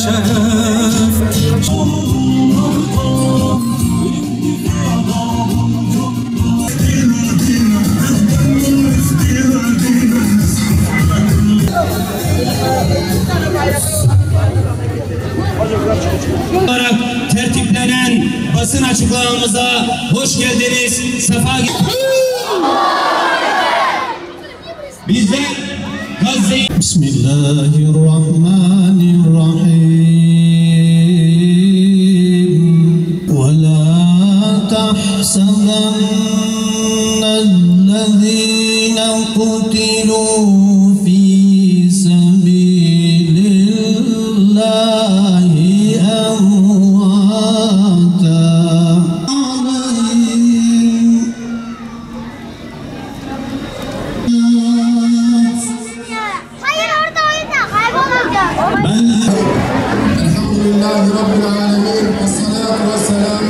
şeref. olarak tertiplenen basın açıklamamıza hoş geldiniz, sefa bizler Gazze'yi Bismillahirrahmanirrahim ve la tahsabannellezîne kutilû fî sebîlillâhi emvâta. Hayır, orada oyunda kaybolacağız. Elhamdülillahi Rabbil alemin. Esselatu vesselamu ala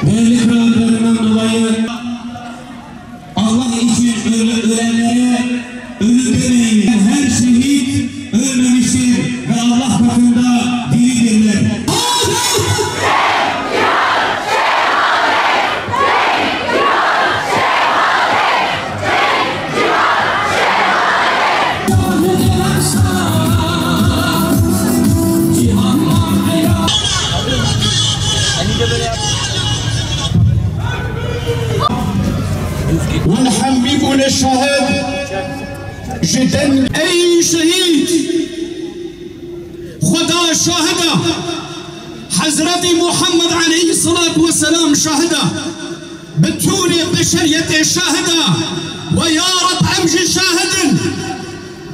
değerli krallarından dolayı Allah için ölenlere ölü demeyin. Her şehit ölmemiştir ve Allah katında diridirler. ونحبب للشهيد جدا. أي شهيد خدا شاهده حضرت محمد عليه الصلاة والسلام شاهده بطول بشرية شاهده ويا رب أمجد شاهد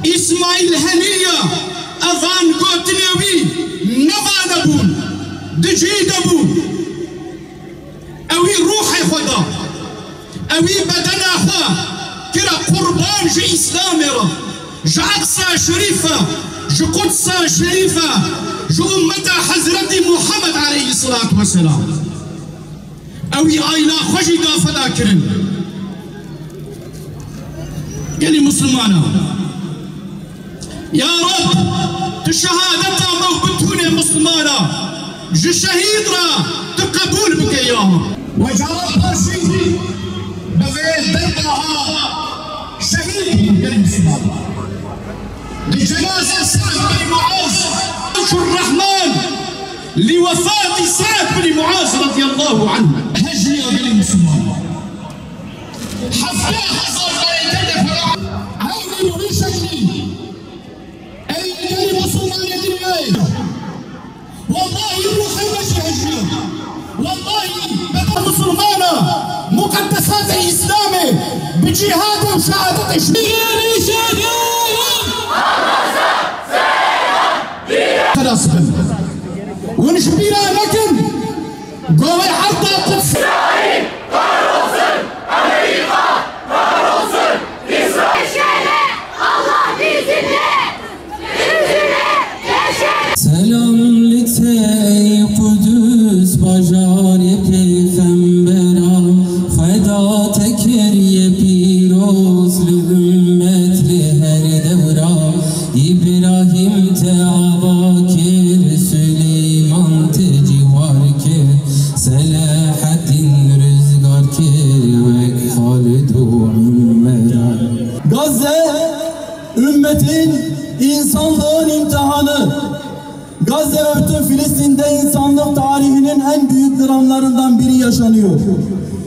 إسماعيل هنية أذان قوتنيوي نباد بون دجيد بون أوي روحي خدا اوی بدن اخوا کرا قربان جی اسلام را جی اقصى شریفه جی قدس شریفه جی امت حضرت محمد علیه الصلاة والسلام اوی آینا خوشی فدا کرن. گلی مسلمانا یا رب تشهادتا موبتون مسلمانا جی شهید را تقبول بك اياها وجرب برشيدي بغير دقها شهيد للمسلمين لجنازة سعد بن معاذ الرحمن لوفاة سعد بن معاذ رضي الله عنه هجري للمسلمين حتى حصل بيتنا فرعون عين وشكلي أي مسلمان يدري والله يروح مشي هجري والله بدر مسلمانا مقدسات الإسلام بجهاد وشهادة خلاص ونشبيرا لكن قوي حتى قدس إسرائيل قاروسن أمريكا قاروسن إسرائيل الله بإذنه Selam litey Kudüs bajare peygambera feda tekeriye pirozlu ümmetli her devra İbrahim te avakir Süleyman te civarkir Selahaddin rüzgar kir ve Halidu Ümmera. Gazze ümmetin, insanlığın imtihanı. Gazze ve bütün Filistin'de insanlık tarihinin en büyük dramlarından biri yaşanıyor.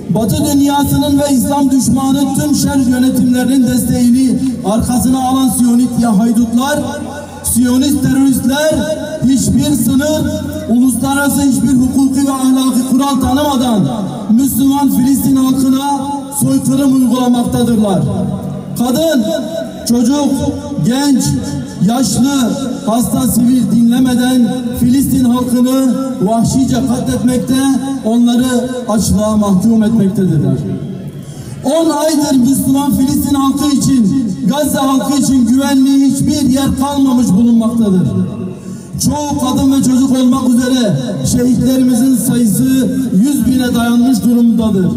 Batı dünyasının ve İslam düşmanı tüm şer yönetimlerinin desteğini arkasına alan Siyonist haydutlar, Siyonist teröristler hiçbir sınır, uluslararası hiçbir hukuki ve ahlaki kural tanımadan Müslüman Filistin halkına soykırım uygulamaktadırlar. Kadın, çocuk, genç, yaşlı, hasta sivil dinlemeden Filistin halkını vahşice katletmekte, onları açlığa mahkum etmektedirler. 10 aydır Müslüman Filistin halkı için, Gazze halkı için güvenli hiçbir yer kalmamış bulunmaktadır. çoğu kadın ve çocuk olmak üzere şehitlerimizin sayısı 100.000'e dayanmış durumdadır.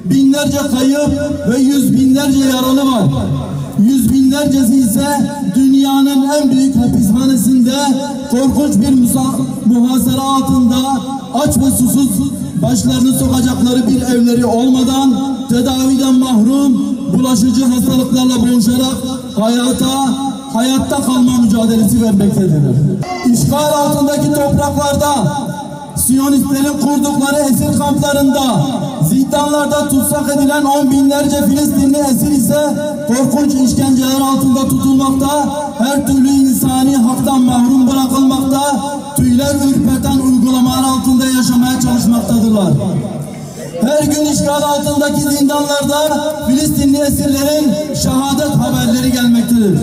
Binlerce kayıp ve yüz binlerce yaralı var. Yüz binlercesi ise dünyanın en büyük hapishanesinde korkunç bir muhasara altında aç ve susuz başlarını sokacakları bir evleri olmadan tedaviden mahrum, bulaşıcı hastalıklarla boğuşarak hayatta kalma mücadelesi vermektedirler. İşgal altındaki topraklarda, Siyonistlerin kurdukları esir kamplarında, zindanlarda tutsak edilen 10 binlerce Filistinli esir ise korkunç işkenceler altında tutulmakta, her türlü insani haktan mahrum bırakılmakta, tüyler ürperten uygulamalar altında yaşamaya çalışmaktadırlar. Her gün işgal altındaki zindanlarda Filistinli esirlerin şehadet haberleri gelmektedir.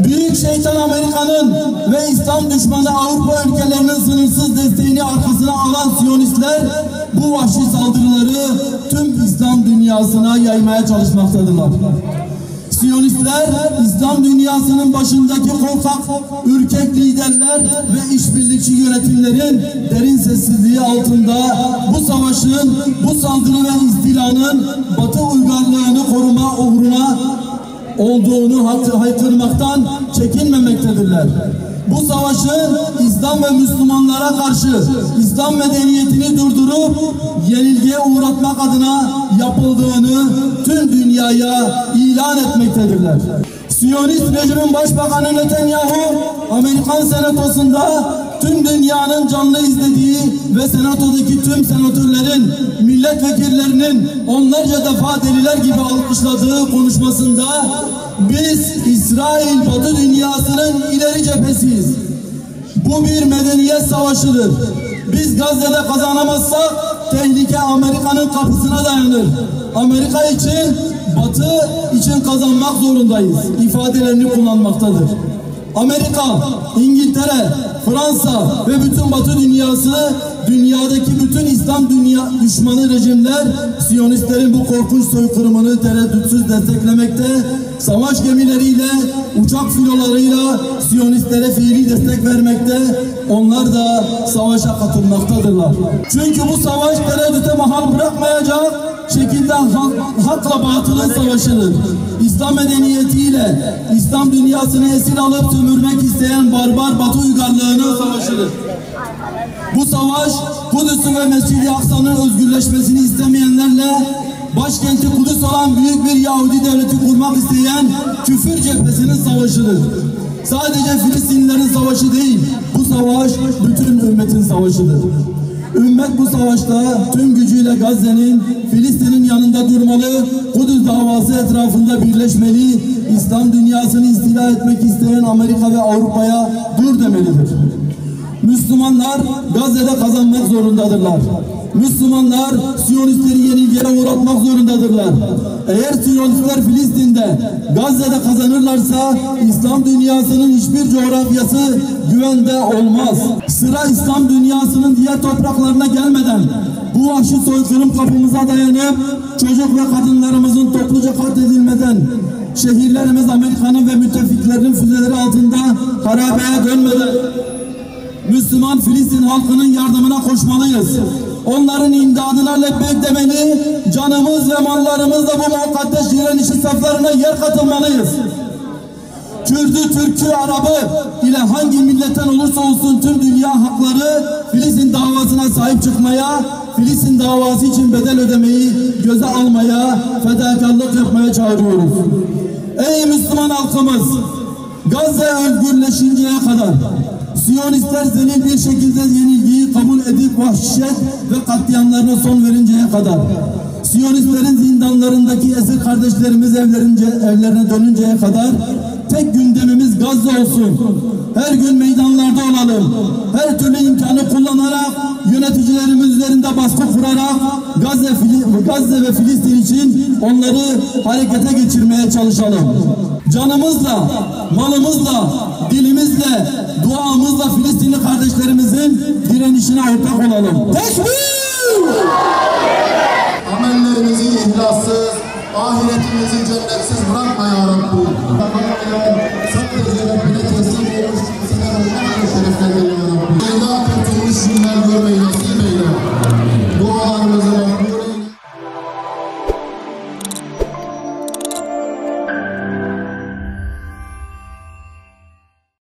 Büyük şeytan Amerika'nın ve İslam düşmanı Avrupa ülkelerinin sınırsız desteğini arkasına alan Siyonistler bu vahşi saldırıları tüm İslam dünyasına yaymaya çalışmaktadırlar. Siyonistler İslam dünyasının başındaki korkak, ürkek liderler ve işbirlikçi yönetimlerin derin sessizliği altında bu savaşın, bu saldırı ve istilanın Batı uygarlığını koruma uğruna olduğunu haykırmaktan çekinmemektedirler. Bu savaşın İslam ve Müslümanlara karşı İslam medeniyetini durdurup yenilgiye uğratmak adına yapıldığını tüm dünyaya ilan etmektedirler. Siyonist rejimin başbakanı Netanyahu, Amerikan senatosunda tüm dünyanın canlı izlediği ve senatodaki tüm senatörlerin, milletvekillerinin onlarca defa deliler gibi alkışladığı konuşmasında biz İsrail Batı dünyasının ileri cephesiyiz. Bu bir medeniyet savaşıdır. Biz Gazze'de kazanamazsak tehlike Amerika'nın kapısına dayanır. Amerika için, Batı için kazanmak zorundayız ifadelerini kullanmaktadır. Amerika, İngiltere, Fransa ve bütün Batı dünyası, dünyadaki bütün İslam düşmanı rejimler Siyonistlerin bu korkunç soykırımını tereddütsüz desteklemekte, savaş gemileriyle, uçak filolarıyla Siyonistlere fiili destek vermekte, onlar da savaşa katılmaktadırlar. Çünkü bu savaş tereddüte mahal bırakmayacak şekilde hakla batılın savaşıdır. İslam medeniyetiyle İslam dünyasını esir alıp sömürmek isteyen barbar Batı uygarlığının savaşıdır. Bu savaş Kudüs'ün ve Mescid-i Aksa'nın özgürleşmesini istemeyenlerle başkenti Kudüs olan büyük bir Yahudi devleti kurmak isteyen küfür cephesinin savaşıdır. Sadece Filistinlilerin savaşı değil, bu savaş bütün ümmetin savaşıdır. Ümmet bu savaşta tüm gücüyle Gazze'nin, Filistin'in yanında durmalı, Kudüs davası etrafında birleşmeli, İslam dünyasını istila etmek isteyen Amerika ve Avrupa'ya dur demelidir. Müslümanlar Gazze'de kazanmak zorundadırlar. Müslümanlar Siyonistleri yenilgiye uğratmak zorundadırlar. Eğer Siyonistler Filistin'de, Gazze'de kazanırlarsa İslam dünyasının hiçbir coğrafyası güvende olmaz. Sıra İslam dünyasının diğer topraklarına gelmeden bu vahşi soykırım kapımıza dayanıp çocuk ve kadınlarımızın topluca katledilmeden şehirlerimiz Amerika'nın ve müttefiklerinin füzeleri altında harabeye dönmeden Müslüman Filistin halkının yardımına koşmalıyız. Onların imdadına lebbeyk demeli, canımız ve mallarımızla bu mukaddes direnişi saflarına yer katılmalıyız. Kürdü, Türk'ü, Arap'ı ile hangi milletten olursa olsun tüm dünya hakları Filistin davasına sahip çıkmaya, Filistin davası için bedel ödemeyi göze almaya, fedakarlık yapmaya çağırıyoruz. Ey Müslüman halkımız! Gazze özgürleşinceye kadar Siyonistler zelil bir şekilde yenilgiyi kabul edip vahşet ve katliamlarına son verinceye kadar, Siyonistlerin zindanlarındaki esir kardeşlerimiz evlerine dönünceye kadar tek gündemimiz Gazze olsun. Her gün meydanlarda olalım. Her türlü imkanı kullanarak, yöneticilerimiz üzerinde baskı kurarak Gazze ve Filistin için onları harekete geçirmeye çalışalım. Canımızla, malımızla, dilimizle, duamızla Filistinli kardeşlerimizin direnişine ortak olalım. Tekbir! Amellerimizi ihlassız, ahiretimizi cennet